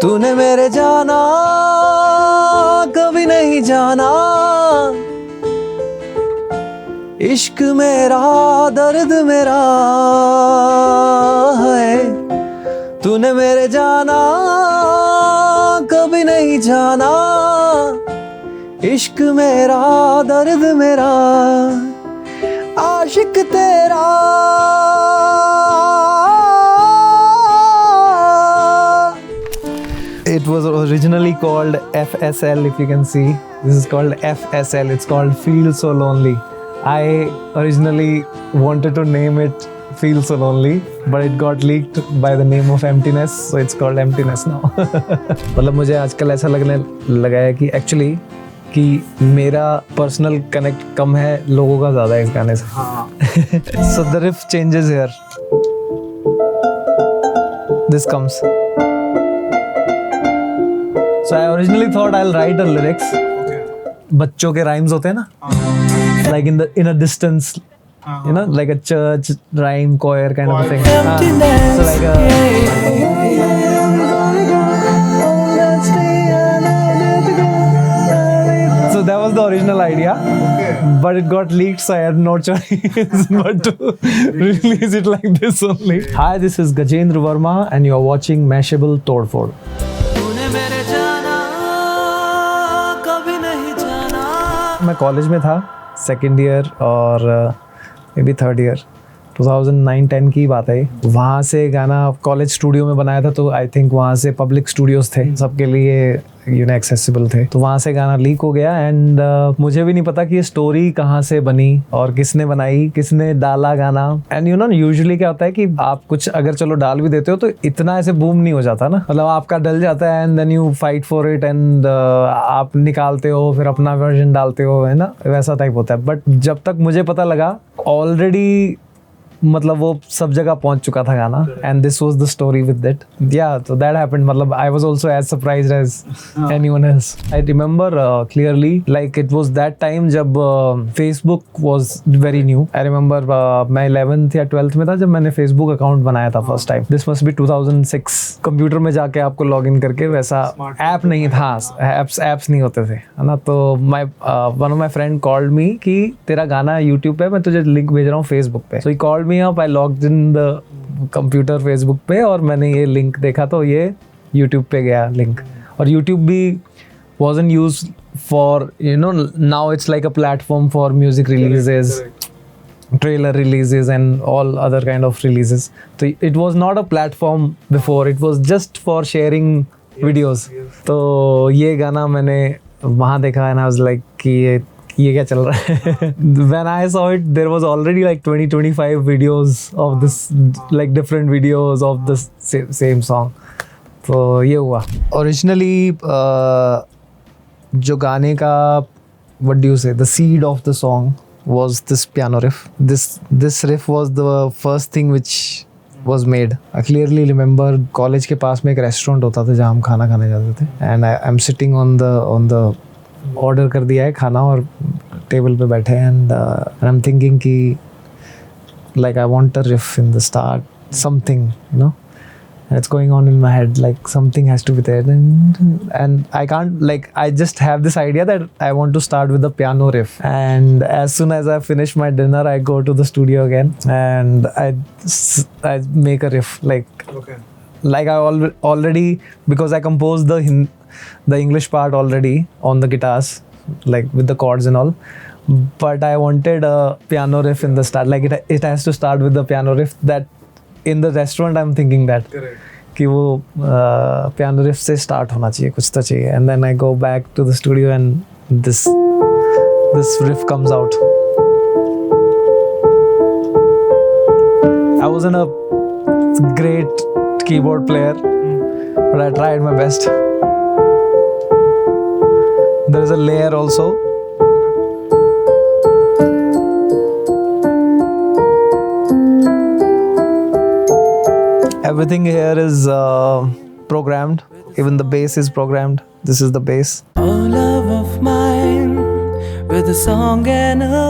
तूने मेरे जाना कभी नहीं जाना, इश्क मेरा दर्द मेरा है। तूने मेरे जाना कभी नहीं जाना, इश्क मेरा दर्द मेरा, आशिक तेरा। It was originally called FSL, if you can see. This is called FSL. It's called Feel So Lonely. I originally wanted to name it Feel So Lonely, but it got leaked by the name of Emptiness, so it's called Emptiness now. मतलब मुझे आजकल ऐसा लगने लगा है कि actually कि मेरा पर्सनल कनेक्ट कम है, लोगों का ज़्यादा है इस गाने से. So the riff changes here. This comes. So I originally thought I'll write a lyrics. बच्चों के rhymes होते हैं ना, like in a distance, you know, like a church rhyme choir kind of a thing. So like so that was the original idea, but it got leaked, so I had no choice but to release it like this only. Hi, this is Gajendra Verma and you are watching Mashable Todfod. मैं college में था, second year और may be third year, 2009-10 की बात है. वहाँ से गाना कॉलेज स्टूडियो में बनाया था, तो आई थिंक वहाँ से पब्लिक स्टूडियोज़ थे, सबके लिए एक्सेसिबल थे. तो वहाँ से गाना लीक हो गया एंड मुझे भी नहीं पता कि ये स्टोरी कहाँ से बनी और किसने बनाई, किसने डाला गाना. एंड यूजुअली क्या होता है कि आप कुछ अगर चलो डाल भी देते हो तो इतना ऐसे बूम नहीं हो जाता ना, मतलब आपका डल जाता है and then you fight for it and आप निकालते हो, फिर अपना वर्जन डालते हो, है ना, वैसा टाइप होता है. बट जब तक मुझे पता लगा ऑलरेडी मतलब वो सब जगह पहुंच चुका था गाना and this was the story with that. या तो दैट हैपेंड. मतलब I was also as surprised as anyone else. I remember clearly like it was that time जब Facebook was very new. I remember मैं 11th या 12th में था जब मैंने फेसबुक अकाउंट बनाया था first time. This must be 2006. Computer में जाके आपको लॉग इन करके, वैसा ऐप नहीं था, एप्स नहीं होते थे, है ना. तो my one of my friend called me कि तेरा गाना यूट्यूब पे, मैं तुझे लिंक भेज रहा हूँ फेसबुक पे. So he called me up, I logged in the computer Facebook पे और मैंने ये लिंक देखा तो ये यूट्यूब पे गया लिंक. और यूट्यूब भी wasn't used for, now it's like a platform for music releases, trailer releases and all other kind of releases. So it was not a platform before, it was just for sharing videos. तो ये गाना मैंने वहाँ देखा and I was like कि ये क्या चल रहा है. When I saw it, there was already like 20-25 videos of this, like different videos of the same song. तो ये हुआ. Originally जो गाने का what do you say, the seed of the song was this piano riff. This riff was the first thing which was made. I clearly remember college के पास में एक restaurant होता था जहाँ हम खाना खाने जाते थे and I'm sitting on the order कर दिया है खाना और टेबल पे बैठे हैं एंड आई एम थिंकिंग कि like I want a riff in the start, something it's going on in my head, like something has to be there and I can't, like I just have this idea that I want to start with the piano riff, and as soon as I finish my dinner I go to the studio again and I make a riff like I already, because I composed the English part already on the guitars, like with the chords and all, but I wanted a piano riff in the start, like it has to start with the piano riff. That in the restaurant I'm thinking that कि वो piano riff से start होना चाहिए, कुछ तो चाहिए, and then I go back to the studio and this riff comes out. I wasn't a great keyboard player, but I tried my best. There is a layer also. Everything here is programmed. Even the bass is programmed. This is the bass. Oh, love of mine, with a song and a,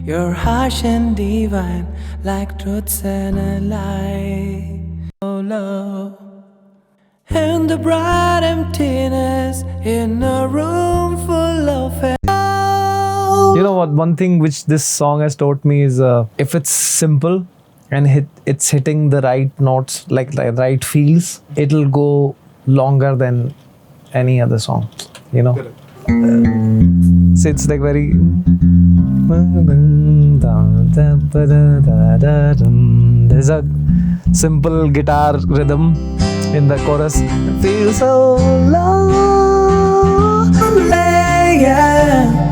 you're harsh and divine, like truths and a lie. Oh, love. And in the bright emptiness in a room full of hell. You know what? One thing which this song has taught me is if it's simple and it's hitting the right notes, like the right feels, it'll go longer than any other song. You know, so it's like very. There's a simple guitar rhythm in the chorus. Feel so lonely, yeah.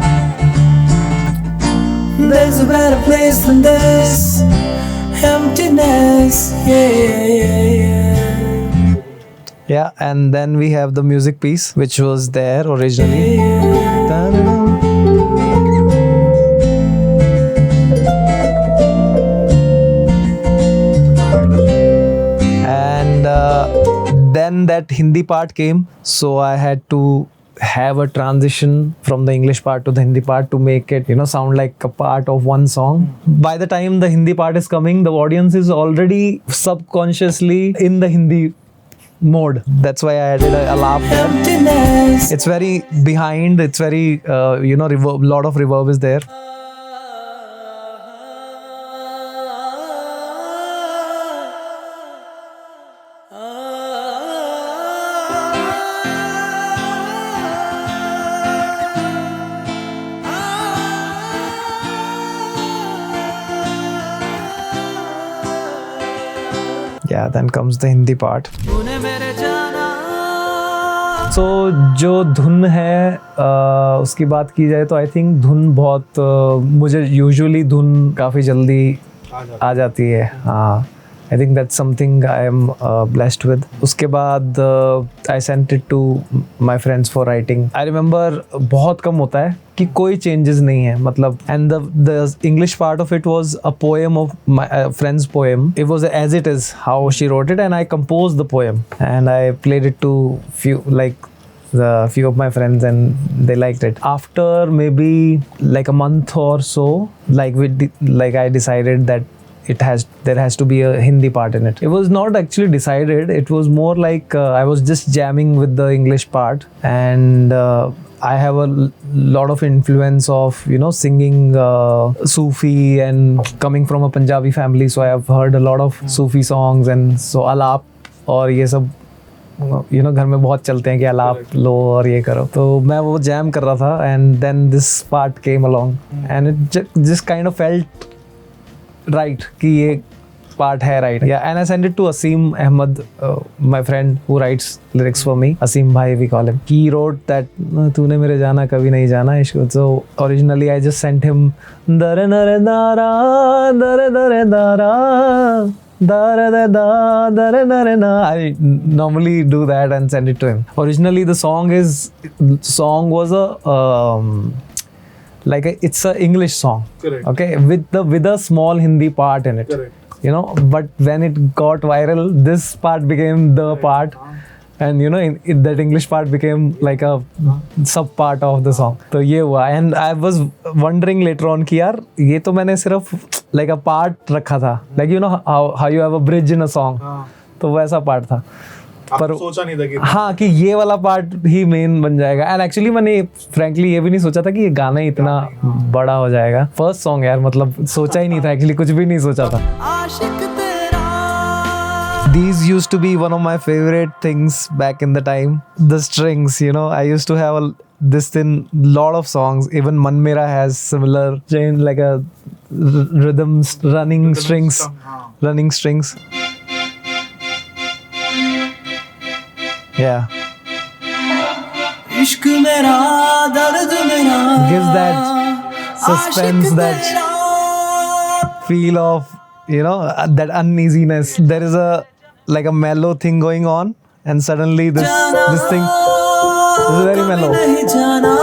There's a better place than this emptiness, yeah. Yeah, and then we have the music piece, which was there originally. And then that Hindi part came, so I had to have a transition from the English part to the Hindi part to make it, you know, sound like a part of one song. By the time the Hindi part is coming, the audience is already subconsciously in the Hindi mode. That's why I added a laugh there. Emptiness. It's very behind, it's very you know, reverb, lot of reverb is there. Yeah, then comes the Hindi part. तूने मेरे जाना So जो धुन है उसकी बात की जाए तो आई थिंक धुन बहुत मुझे यूजुअली धुन काफ़ी जल्दी आ जाती है. हाँ, I think that's something I am blessed with. उसके बाद I sent it to my friends for writing. I remember बहुत कम होता है कि कोई चेंजेस नहीं है, मतलब. And the English part of it was a poem of my friends poem. It was as it is how she wrote it, and I compose the poem and I played it to few of my friends and they liked it. After maybe like a month or so, I decided that there has to be a Hindi part in it. It was not actually decided, it was more like I was just jamming with the English part, and I have a lot of influence of, you know, singing Sufi, and coming from a Punjabi family, so I have heard a lot of Sufi songs, and so Alap और ये सब, you know, घर में बहुत चलते हैं कि अलाप लो और ये करो. तो मैं वो जैम कर रहा था, and then this part came along and it just kind of felt right कि ये part है right. Yeah, and I sent it to Asim Ahmed, my friend who writes lyrics for me. Asim bhai we call him. He wrote that तूने मेरे जाना कभी नहीं जाना इश्क. So originally I just sent him dare dare dara dare dare dara dare dare dare dare na. I normally do that and send it to him. Originally the song was a it's a English song. Correct. Okay, with a small Hindi part in it. Correct. You know, but when it got viral, this part became the part, and you know, that English part became like a sub part of the song. तो ये हुआ, and I was wondering later on कि यार ये तो मैंने सिर्फ like a part रखा था, like you know how you have a bridge in a song. तो वैसा part था. पर सोचा नहीं था कि हाँ कि ये वाला पार्ट ही मेन बन जाएगा. एंड एक्चुअली मैंने फ्रैंकली ये भी नहीं सोचा था कि ये गाना ही इतना बड़ा हो जाएगा. फर्स्ट सॉन्ग यार, मतलब सोचा ही नहीं था, एक्चुअली कुछ भी नहीं सोचा था. आशिक तेरा. These used to be one of my favorite things back in the time. The strings, you know, I used to have this in lot of songs. Even Man Mera has similar chain, like a rhythm, running strings. Yeah. इश्क मेरा दर्द मेरा. Gives that suspense, that feel of, you know, that uneasiness. There is a mellow thing going on, and suddenly this thing is very mellow. नहीं जाना.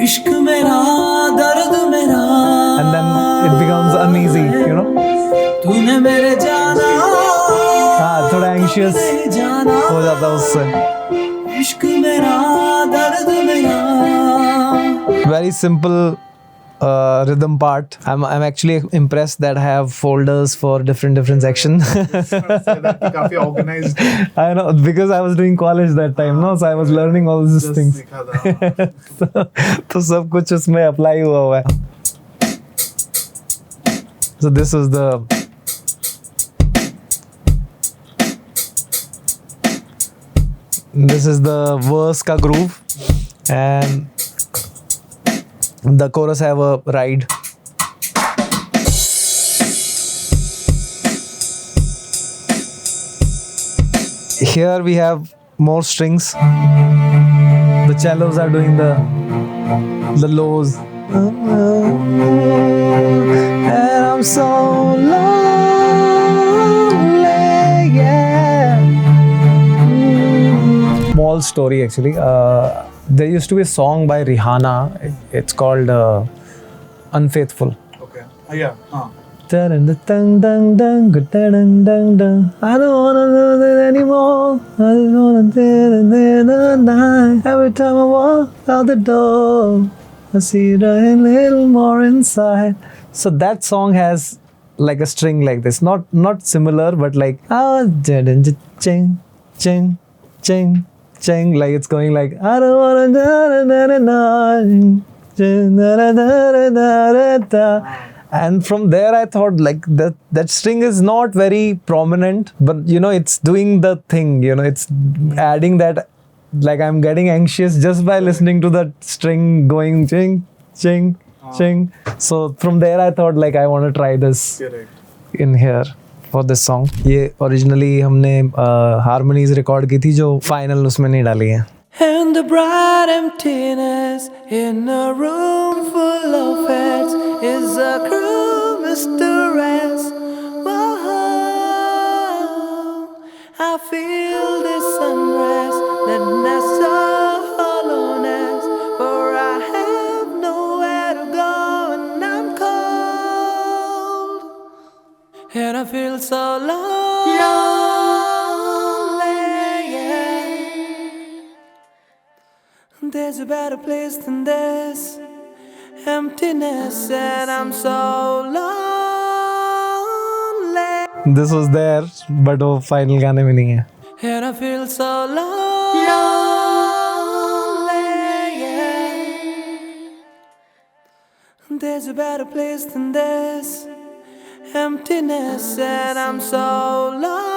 इश्क मेरा दर्द मेरा. And then it becomes uneasy, you know. तूने मेरे जाना. हाँ, थोड़ा anxious नहीं जाना. हो जाता है उससे. इश्क मेरा दर्द मेरा. Very simple rhythm part. I'm actually impressed that I have folders for different section. काफी organized I know because I was doing college that time, no, so I was learning all these just things. सीखा था तो सब कुछ उसमें apply हुआ हुआ है. So this is the verse का groove and the chorus have a ride. Here we have more strings. The cellos are doing the lows. And I'm so lonely, yeah. Small story actually. There used to be a song by Rihanna. It's called Unfaithful. okay yeah Dun dun dun dun dun dun dun. I don't wanna lose it anymore. I just wanna do the night. Every time I walk out the door, I see a little more inside. So that song has like a string like this, not similar, but like ching ching ching ching, like it's going like I don't wanna and from there I thought like that string is not very prominent, but you know it's doing the thing, you know, it's adding that, like I'm getting anxious just by listening to that string going ching ching ching. So from there I thought like I want to try this correct in here for this song. ये originally हमने harmonies record की थी जो final उसमें नहीं डाली है. And the bright emptiness in a room full of heads is a cruel mistress. Whoa, I feel this unrest, that nest of hollowness, for I have nowhere to go and I'm cold, and I feel so lonely, yeah. There's a better place than this emptiness, and I'm so lonely, This was there, but वो final गाने में नहीं है. and I feel so lonely, yeah. There's a better place than this emptiness, and I'm so lonely.